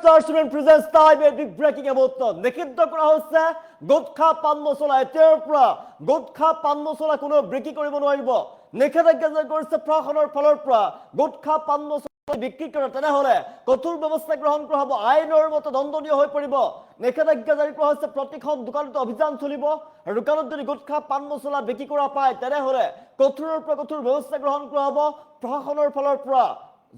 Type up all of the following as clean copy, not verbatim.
Star Student presents time a big breaking about নিষিদ্ধ কৰা হৈছে গুটখা পান মছলা এতিয়াৰ পৰা গুটখা পান মছলা কোনো বিক্ৰী কৰিব নোৱাৰিব নিষেধাজ্ঞা জাৰি কৰিছে প্ৰশাসনৰ ফালৰ পৰা গুটখা পান মছলা বিক্ৰী কৰা তেনেহলে কঠোৰ ব্যৱস্থা গ্ৰহণ কৰা হ'ব আইনৰ মতে দণ্ডনীয় হৈ পৰিব নিষেধাজ্ঞা জাৰি কৰা হৈছে প্ৰতিখন দোকানত অভিযান চলিব আৰু দোকানত যদি গুটখা পান মছলা বিক্ৰী কৰা পায় তেনেহলে কঠোৰৰ পৰা কঠোৰ ব্যৱস্থা গ্ৰহণ কৰা হ'ব প্ৰশাসনৰ ফালৰ পৰা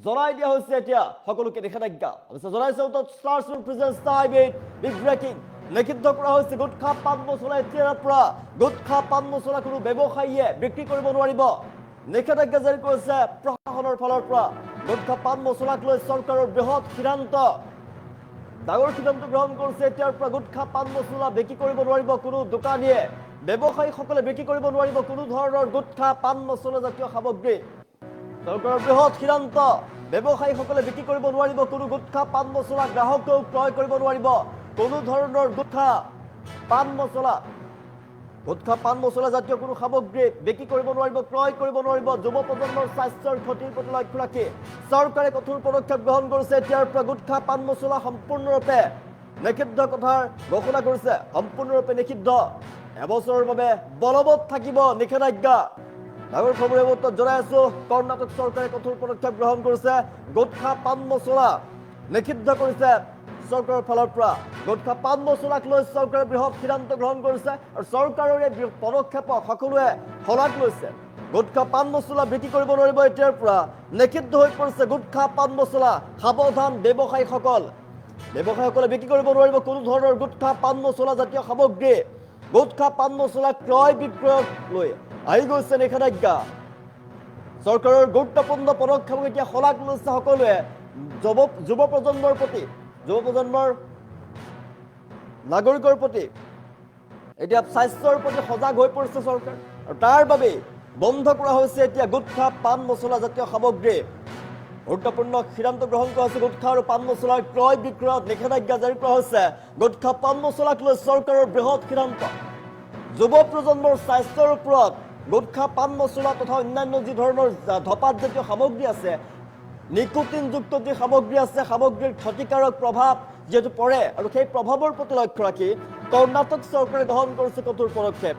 জনাই দিয়া হৈছে এতিয়া সকলোকে নিষেধাজ্ঞা অৱশ্যে জনাইছে star student presence time big breaking নিষিদ্ধ কৰা হৈছে গুটখা পান মছলা এতিয়াৰ পৰা গুটখা পান মছলা কোনো ব্যৱসায়ীয়ে বিক্ৰী কৰিব নোৱাৰিব নিষেধাজ্ঞা জাৰি কৰিছে প্ৰশাসনৰ ফালৰ পৰা গুটখা পান মছলাক লৈ চৰকাৰৰ বৃহৎ সিদ্ধান্ত ডাঙৰ সিদ্ধান্ত গ্ৰহণ কৰিছে এতিয়াৰ পৰা গুটখা পান মছলা বিক্ৰী কৰিব নোৱাৰিব কোনো দোকানীয়ে ব্যৱসায়ীসকলে বিক্ৰী কৰিব নোৱাৰিব কোনো ধৰণৰ গুটখা পান মছলা জাতীয় সামগ্ৰী চৰকাৰৰ বৃহৎ সিদ্ধান্ত ব্যৱসায়ীসকলে বিক্ৰী কৰিব নোৱাৰিব কোনো গুটখা পান মছলা গ্ৰাহকেও ক্ৰয় কৰিব নোৱাৰিব কোনো ধৰণৰ গুটখা পান মছলা জাতীয় কোনো সামগ্ৰী বিক্ৰী কৰিব নোৱাৰিব ক্ৰয় কৰিব নোৱাৰিব যুৱ প্ৰজন্মৰ স্বাস্থ্যৰ ক্ষতিৰ প্ৰতি লক্ষ্য ৰাখি চৰকাৰে কঠোৰ পদক্ষেপ গ্ৰহণ কৰিছে এতিয়াৰ পৰা গুটখা পান মছলা সম্পূৰ্ণৰূপে নিষিদ্ধ কথাৰ ঘোষণা কৰিছে সম্পূৰ্ণৰূপে নিষিদ্ধ এবছৰৰ বাবে বলবৎ থাকিব নিষেধাজ্ঞা ডাঙৰ খবৰ এইমাত্ৰ জনাই আছো কৰ্ণাটক চৰকাৰে কঠোৰ পদক্ষেপ গ্ৰহণ কৰিছে গুটখা পান মছলা নিষিদ্ধ কৰিছে চৰকাৰৰ ফালৰ পৰা গুটখা পান মছলাক লৈ চৰকাৰে বৃহৎ সিদ্ধান্ত গ্ৰহণ কৰিছে আৰু চৰকাৰৰ এই পদক্ষেপক সকলোৱে শলাগ লৈছে গুটখা পান মছলা বিক্ৰী কৰিব নোৱাৰিব এতিয়াৰ পৰা নিষিদ্ধ হৈ পৰিছে গুটখা পান মছলা সাৱধান ব্যৱসায়ীসকলে বিক্ৰী কৰিব নোৱাৰিব কোনো ধৰণৰ গুটখা পান মছলা জাতীয় সামগ্ৰী গুটখা পান মছলা ক্ৰয় বিক্ৰয়ক লৈ আহি গৈছে নিষেধাজ্ঞা চৰকাৰৰ গুৰুত্বপূৰ্ণ পদক্ষেপক এতিয়া শলাগ লৈছে সকলোৱে যুৱ প্ৰজন্মৰ নাগৰিকৰ প্ৰতি এতিয়া স্বাস্থ্যৰ প্ৰতি সজাগ হৈ পৰিছে চৰকাৰ আৰু তাৰ বাবে বন্ধ কৰা হৈছে এতিয়া গুটখা পান মছলা জাতীয় সামগ্ৰী গুৰুত্বপূৰ্ণ সিদ্ধান্ত গ্ৰহণ কৰা হৈছে গুটখা আৰু পান মছলাৰ ক্ৰয় বিক্ৰয়ত নিষেধাজ্ঞা জাৰি কৰা হৈছে গুটখা পান মছলাক লৈ চৰকাৰৰ বৃহৎ সিদ্ধান্ত যুৱ প্ৰজন্মৰ স্বাস্থ্যৰ ওপৰত গুটখা পান মছলা তথা অন্যান্য যি ধৰণৰ ধপাত জাতীয় সামগ্ৰী আছে নিকোটিনযুক্ত যি সামগ্ৰী আছে সামগ্ৰীৰ ক্ষতিকাৰক প্ৰভাৱ যেহেতু পৰে আৰু সেই প্ৰভাৱৰ প্ৰতি লক্ষ্য ৰাখি কৰ্ণাটক চৰকাৰে গ্ৰহণ কৰিছে কঠোৰ পদক্ষেপ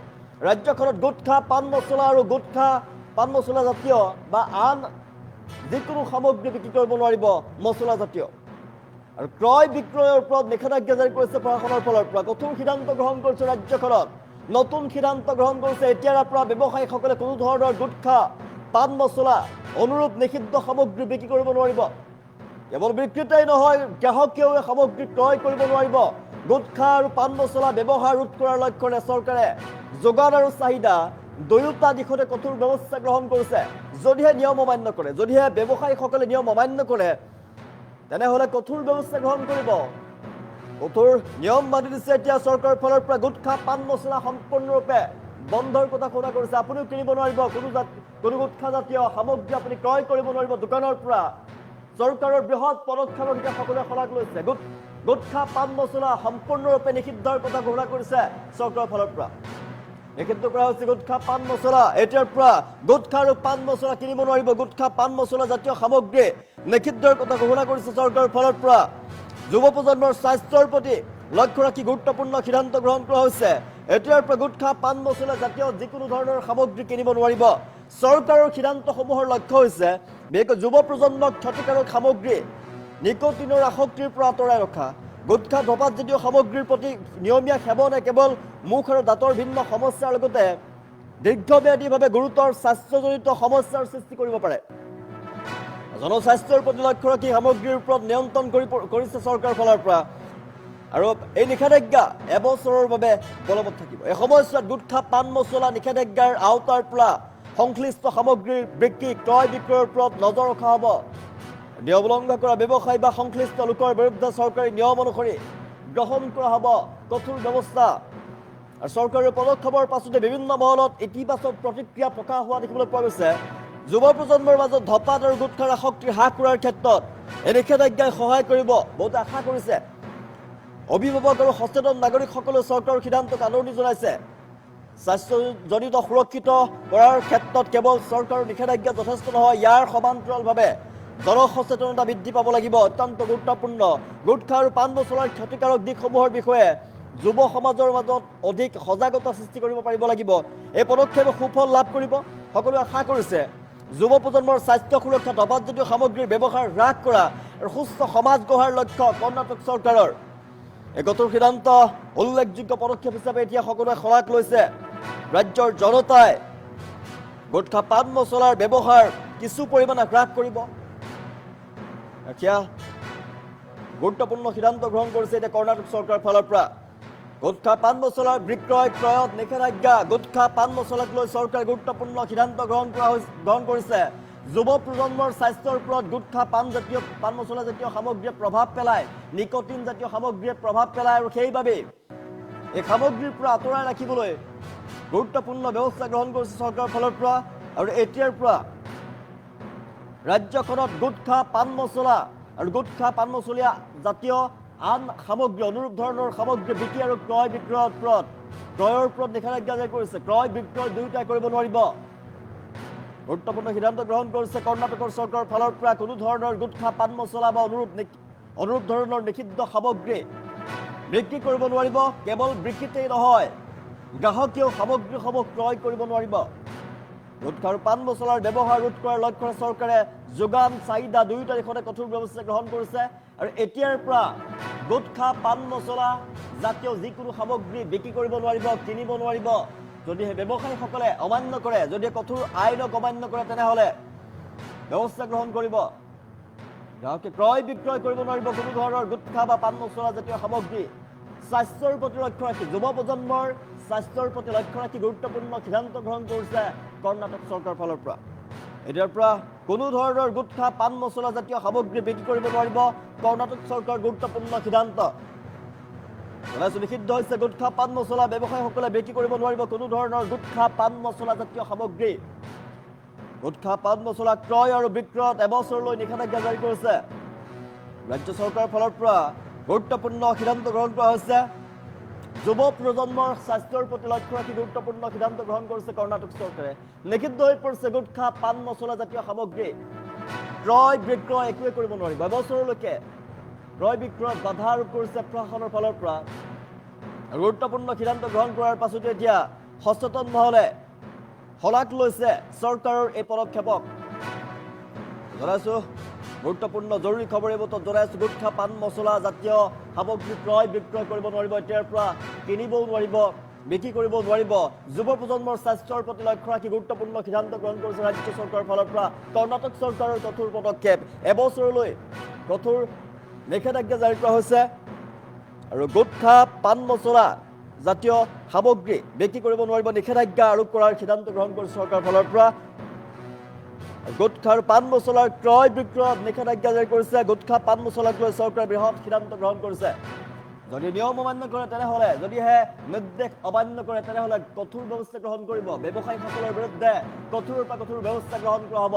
ৰাজ্যখনত গুটখা পান মছলা আৰু গুটখা পান মছলা জাতীয় বা আন যিকোনো সামগ্ৰী বিক্ৰী কৰিব নোৱাৰিব মছলা জাতীয় আৰু ক্ৰয় বিক্ৰয়ৰ ওপৰত নিষেধাজ্ঞা জাৰি কৰিছে প্ৰশাসনৰ ফালৰ পৰা কঠোৰ সিদ্ধান্ত গ্ৰহণ কৰিছে ৰাজ্যখনত নতুন সিদ্ধান্ত গ্ৰহণ কৰিছে এতিয়াৰ পৰা ব্যৱসায়ীসকলে কোনো ধৰণৰ গুটখা পান মছলা অনুৰূপ নিষিদ্ধ সামগ্ৰী বিক্ৰী কৰিব নোৱাৰিব কেৱল বিক্ৰেতাই নহয় গ্ৰাহকেও এই সামগ্ৰী ক্ৰয় কৰিব নোৱাৰিব গুটখা আৰু পান মছলা ব্যৱহাৰ ৰোধ কৰাৰ লক্ষ্যৰে চৰকাৰে যোগান আৰু চাহিদা দুয়োটা দিশতে কঠোৰ ব্যৱস্থা গ্ৰহণ কৰিছে যদিহে নিয়ম অমান্য কৰে যদিহে ব্যৱসায়ীসকলে নিয়ম অমান্য কৰে তেনেহলে কঠোৰ ব্যৱস্থা গ্ৰহণ কৰিব কঠোৰ নিয়ম মানি দিছে এতিয়া চৰকাৰৰ ফালৰ পৰা গুটখা পান মছলা সম্পূৰ্ণৰূপে বন্ধৰ কথা ঘোষণা কৰিছে আপুনিও কিনিব নোৱাৰিব কোনো গুটখা জাতীয় সামগ্ৰী আপুনি ক্ৰয় কৰিব নোৱাৰিব দোকানৰ পৰা চৰকাৰৰ বৃহৎ পদক্ষেপক এতিয়া সকলোৱে শলাগ লৈছে গুটখা পান মছলা সম্পূৰ্ণৰূপে নিষিদ্ধৰ কথা ঘোষণা কৰিছে চৰকাৰৰ ফালৰ পৰা নিষিদ্ধ কৰা হৈছে গুটখা পান মছলা এতিয়াৰ পৰা গুটখা আৰু পান মছলা কিনিব নোৱাৰিব গুটখা পান মছলা জাতীয় সামগ্ৰী নিষিদ্ধৰ কথা ঘোষণা কৰিছে চৰকাৰৰ ফালৰ পৰা যুৱ প্ৰজন্মৰ স্বাস্থ্যৰ প্ৰতি লক্ষ্য ৰাখি গুৰুত্বপূৰ্ণ সিদ্ধান্ত গ্ৰহণ কৰা হৈছে এতিয়াৰ পৰা গুটখা পান মছলা জাতীয় যিকোনো ধৰণৰ সামগ্ৰী কিনিব নোৱাৰিব চৰকাৰৰ সিদ্ধান্তসমূহৰ লক্ষ্য হৈছে বিশেষকৈ যুৱ প্ৰজন্মক ক্ষতিকাৰক সামগ্ৰী নিকোটিনৰ আসক্তিৰ পৰা আঁতৰাই ৰখা গুটখা ধপাত জাতীয় সামগ্ৰীৰ প্ৰতি নিয়মীয়া সেৱনে কেৱল মুখ আৰু দাঁতৰ ভিন্ন সমস্যাৰ লগতে দীৰ্ঘম্যাদীভাৱে গুৰুতৰ স্বাস্থ্যজনিত সমস্যাৰ সৃষ্টি কৰিব পাৰে জনস্বাস্থ্যৰ প্ৰতি লক্ষ্য ৰাখি সামগ্ৰীৰ ওপৰত নিয়ন্ত্ৰণ কৰিছে চৰকাৰৰ ফালৰ পৰা আৰু এই নিষেধাজ্ঞা এবছৰৰ বাবে বলবৎ থাকিব এই সময়ছোৱাত গুটখা পান মছলা নিষেধাজ্ঞাৰ আওতাৰ পৰা সংশ্লিষ্ট সামগ্ৰীৰ বিক্ৰী ক্ৰয় বিক্ৰয়ৰ ওপৰত নজৰ ৰখা হ'ব নিয়ম উলংঘন কৰা ব্যৱসায়ী বা সংশ্লিষ্ট লোকৰ বিৰুদ্ধে চৰকাৰী নিয়ম অনুসৰি গ্ৰহণ কৰা হ'ব কঠোৰ ব্যৱস্থা আৰু চৰকাৰৰ পদক্ষেপৰ পাছতে বিভিন্ন মহলত ইতিবাচক প্ৰতিক্ৰিয়া প্ৰকাশ হোৱা দেখিবলৈ পোৱা গৈছে যুৱ প্ৰজন্মৰ মাজত ধপাত আৰু গুটখাৰ আসক্তি হ্ৰাস কৰাৰ ক্ষেত্ৰত এই নিষেধাজ্ঞাই সহায় কৰিব বহুতে আশা কৰিছে অভিভাৱক আৰু সচেতন নাগৰিকসকলে চৰকাৰৰ সিদ্ধান্তক আদৰণি জনাইছে স্বাস্থ্যজনিত সুৰক্ষিত কৰাৰ ক্ষেত্ৰত কেৱল চৰকাৰৰ নিষেধাজ্ঞা যথেষ্ট নহয় ইয়াৰ সমান্তৰালভাৱে জনসচেতনতা বৃদ্ধি পাব লাগিব, অত্যন্ত গুৰুত্বপূৰ্ণ। গুটখা আৰু পাণ মছলাৰ ক্ষতিকাৰক দিশসমূহৰ বিষয়ে যুৱ সমাজৰ মাজত অধিক সজাগতা সৃষ্টি কৰিব পাৰিব লাগিব। এই পদক্ষেপে সুফল লাভ কৰিব সকলোৱে আশা কৰিছে। যুৱ প্ৰজন্মৰ স্বাস্থ্য সুৰক্ষাত অবাধজাতীয় সামগ্ৰীৰ ব্যৱহাৰ হ্ৰাস কৰা আৰু সুস্থ সমাজ গঢ়াৰ লক্ষ্য কৰ্ণাটক চৰকাৰৰ। এই কঠোৰ সিদ্ধান্ত উল্লেখযোগ্য পদক্ষেপ হিচাপে এতিয়া সকলোৱে শলাগ লৈছে। ৰাজ্যৰ জনতাই গুটখা পাণ মছলাৰ ব্যৱহাৰ কিছু পৰিমাণে হ্ৰাস কৰিব। এতিয়া গুৰুত্বপূৰ্ণ সিদ্ধান্ত গ্ৰহণ কৰিছে এতিয়া কৰ্ণাটক চৰকাৰৰ ফালৰ পৰা। গুটখা পাণ মছলাৰ বিক্ৰয় ক্ৰয়ত নিষেধাজ্ঞা। গুটখা পাণ মছলাক লৈ চৰকাৰে গুৰুত্বপূৰ্ণ সিদ্ধান্ত গ্ৰহণ কৰিছে। যুৱ প্ৰজন্মৰ স্বাস্থ্যৰ ওপৰত গুটখা পাণ মছলা জাতীয় সামগ্ৰীয়ে প্ৰভাৱ পেলায়, নিকটিন জাতীয় সামগ্ৰীয়ে প্ৰভাৱ পেলায়, আৰু সেইবাবে এই সামগ্ৰীৰ পৰা আঁতৰাই ৰাখিবলৈ গুৰুত্বপূৰ্ণ ব্যৱস্থা গ্ৰহণ কৰিছে চৰকাৰৰ ফালৰ পৰা। আৰু এতিয়াৰ পৰা ৰাজ্যখনত গুটখা পাণ মছলা আৰু গুটখা পাণ মছলীয়া জাতীয় আন সামগ্ৰী, অনুৰূপ ধৰণৰ সামগ্ৰী বিক্ৰী আৰু ক্ৰয়ৰ ওপৰত নিষেধাজ্ঞা জাৰি কৰিছে। ক্ৰয় বিক্ৰয় দুয়োটাই কৰিব নোৱাৰিব। গুৰুত্বপূৰ্ণ সিদ্ধান্ত গ্ৰহণ কৰিছে কৰ্ণাটকৰ চৰকাৰৰ ফালৰ পৰা। কোনো ধৰণৰ গুটখা পাণ মছলা বা অনুৰূপ ধৰণৰ নিষিদ্ধ সামগ্ৰী বিক্ৰী কৰিব নোৱাৰিব। কেৱল বিক্ৰীতেই নহয়, গ্ৰাহকেও সামগ্ৰীসমূহ ক্ৰয় কৰিব নোৱাৰিব। গুটখা আৰু পাণ মছলাৰ ব্যৱহাৰ ৰোধ কৰাৰ লক্ষ্যৰে চৰকাৰে যোগান চাহিদা দুয়োটা দিশতে কঠোৰ ব্যৱস্থা গ্ৰহণ কৰিছে। আৰু এতিয়াৰ পৰা গুটখা পাণ মছলা জাতীয় যিকোনো সামগ্ৰী বিক্ৰী কৰিব নোৱাৰিব, কিনিব নোৱাৰিব। যদিহে ব্যৱসায়ীসকলে অমান্য কৰে, যদি কঠোৰ আইনক অমান্য কৰে, তেনেহ'লে ব্যৱস্থা গ্ৰহণ কৰিব। গ্ৰাহকে ক্ৰয় বিক্ৰয় কৰিব নোৱাৰিব কোনো ধৰণৰ গুটখা বা পাণ মছলা জাতীয় সামগ্ৰী। স্বাস্থ্যৰ প্ৰতি লক্ষ্য ৰাখি, যুৱ প্ৰজন্মৰ স্বাস্থ্যৰ প্ৰতি লক্ষ্য ৰাখি গুৰুত্বপূৰ্ণ সিদ্ধান্ত গ্ৰহণ কৰিছে কৰ্ণাটক চৰকাৰৰ ফালৰ পৰা। এতিয়াৰ পৰা কোনো ধৰণৰ গুটখা পাণ মছলা জাতীয় সামগ্ৰী বিক্ৰী কৰিব নোৱাৰিব কৰ্ণাটক চৰকাৰৰ গুৰুত্বপূৰ্ণ সিদ্ধান্ত। নিষিদ্ধ হৈছে গুটখা পাণ মছলা। ব্যৱসায়ীসকলে বিক্ৰী কৰিব নোৱাৰিব কোনো ধৰণৰ গুটখা পাণ মছলা জাতীয় সামগ্ৰী। গুটখা পাণ মছলা ক্ৰয় আৰু বিক্ৰয়ত এবছৰলৈ নিষেধাজ্ঞা জাৰি কৰিছে ৰাজ্য চৰকাৰৰ ফালৰ পৰা। গুৰুত্বপূৰ্ণ সিদ্ধান্ত গ্ৰহণ কৰা হৈছে। যুৱ প্ৰজন্মৰ স্বাস্থ্যৰ প্ৰতি লক্ষ্য ৰাখি গুৰুত্বপূৰ্ণ সিদ্ধান্ত গ্ৰহণ কৰিছে কৰ্ণাটক চৰকাৰে। নিষিদ্ধ হৈ পৰিছে গুটখা পাণ মছলা জাতীয় সামগ্ৰী। ক্ৰয় বিক্ৰয় একোৱে কৰিব নোৱাৰিব। এবছৰলৈকে ক্ৰয় বিক্ৰয়ত বাধা আৰোপ কৰিছে প্ৰশাসনৰ ফালৰ পৰা। গুৰুত্বপূৰ্ণ সিদ্ধান্ত গ্ৰহণ কৰাৰ পাছতে এতিয়া সচেতন মহলে শলাগ লৈছে চৰকাৰৰ এই পদক্ষেপক। জনাইছো গুৰুত্বপূৰ্ণ জৰুৰী খবৰ এই বতৰত জনাইছো। গুটখা পাণ মছলা জাতীয় সামগ্ৰী ক্ৰয় বিক্ৰয় কৰিব নোৱাৰিব। এতিয়াৰ পৰা কিনিবও নোৱাৰিব, বিক্ৰী কৰিব নোৱাৰিব। যুৱ প্ৰজন্মৰ স্বাস্থ্যৰ প্ৰতি লক্ষ্য ৰাখি গুৰুত্বপূৰ্ণ সিদ্ধান্ত গ্ৰহণ কৰিছে ৰাজ্য চৰকাৰৰ ফালৰ পৰা। কৰ্ণাটক চৰকাৰৰ কঠোৰ পদক্ষেপ। এবছৰলৈ কঠোৰ নিষেধাজ্ঞা জাৰি কৰা হৈছে। আৰু গুটখা পাণ মছলা জাতীয় সামগ্ৰী বিক্ৰী কৰিব নোৱাৰিব, নিষেধাজ্ঞা আৰোপ কৰাৰ সিদ্ধান্ত গ্ৰহণ কৰিছে চৰকাৰৰ ফালৰ পৰা। গুটখা আৰু পাণ মছলাৰ ক্ৰয় বিক্ৰয়ত নিষেধাজ্ঞা জাৰি কৰিছে। গুটখা পাণ মছলাক লৈ চৰকাৰে বৃহৎ সিদ্ধান্ত গ্ৰহণ কৰিছে। যদি নিয়ম অমান্য কৰে তেনেহ'লে, যদিহে নিৰ্দেশ অমান্য কৰে তেনেহ'লে কঠোৰ ব্যৱস্থা গ্ৰহণ কৰিব। ব্যৱসায়ীসকলৰ বিৰুদ্ধে কঠোৰৰ পৰা কঠোৰ ব্যৱস্থা গ্ৰহণ কৰা হ'ব।